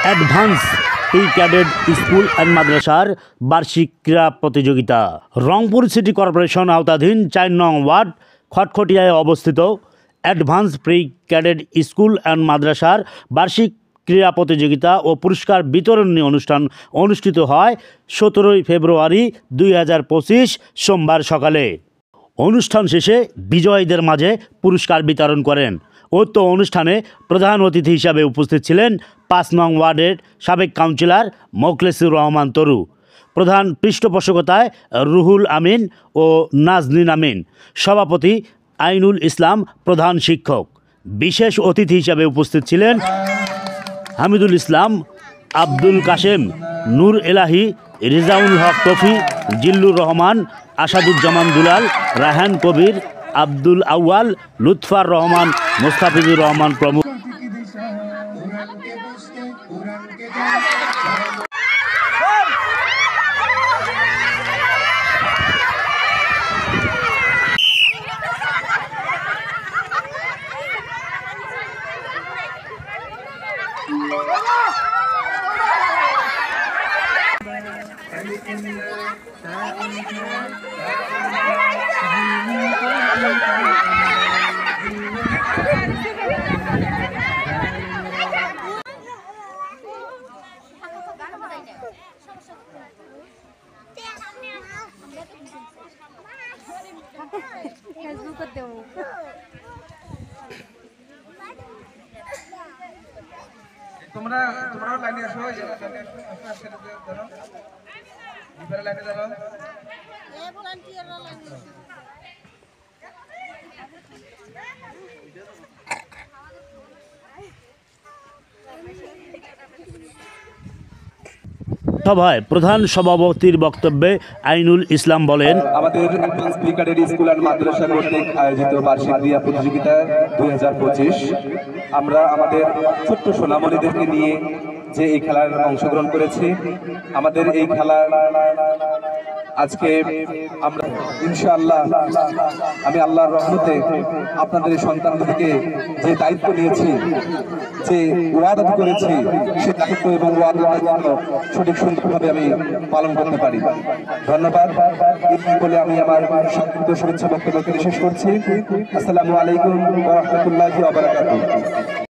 Advance pre cadet school and মাদ্রাসার বার্ষিক ক্রীড়া প্রতিযোগিতা। রংপুর সিটি কর্পোরেশন আওতাধীন 4 নং ওয়ার্ড খটখটিয়ায় অবস্থিত advance pre cadet school and মাদ্রাসার বার্ষিক ক্রীড়া প্রতিযোগিতা ও পুরস্কার বিতরণী অনুষ্ঠান অনুষ্ঠিত হয় 17 ফেব্রুয়ারি 2025 সোমবার সকালে। অনুষ্ঠান শেষে বিজয়ীদের মাঝে পুরস্কার বিতরণ করেন। উক্ত অনুষ্ঠানে প্রধান অতিথি হিসাবে উপস্থিত ছিলেন 5 নং ওয়ার্ডের সাবেক কাউন্সিলর মোখলেসুর রহমান তরু, প্রধান পৃষ্ঠপোষকতায় রুহুল আমিন ও নাজনীন আমিন, সভাপতি আইনুল ইসলাম প্রধান শিক্ষক। বিশেষ অতিথি হিসাবে উপস্থিত ছিলেন হামিদুল ইসলাম, আব্দুল কাশেম, নূর এলাহি, রিজাউল হক তফি, জিল্লুর রহমান, আসাদুজ্জামান দুলাল, রায়হান কবির, আব্দুল আউয়াল, লুৎফার রহমান, মোস্তাফিজুর রহমান প্রমুখ। তোমরা লাইনে আসো, লাইনে যাবো। সভায় প্রধান সভাপতির বক্তব্যে আইনুল ইসলাম বলেন, আমাদের advance pre cadet school and মাদ্রাসা কর্তৃক আয়োজিত বার্ষিক ক্রীড়া প্রতিযোগিতা 2025 আমরা আমাদের ছোট্ট সোনামণিদেরকে নিয়ে যে এই খেলার অংশগ্রহণ করেছি। আমাদের এই খেলা আজকে আমরা ইনশাআল্লাহ আমি আল্লাহর রহমতে আপনাদের এই সন্তানদেরকে যে দায়িত্ব নিয়েছি, যে ওয়াদা করেছি, সে দায়িত্ব এবং ওয়াদার জন্য সঠিক সুন্দরভাবে আমি পালন করতে পারি। ধন্যবাদ বলে আমি আমার সংক্ষিপ্ত শুভেচ্ছা বক্তব্য শেষ করছি। আসসালামু আলাইকুম ওয়া রাহমাতুল্লাহি ওয়া বারাকাতুহু।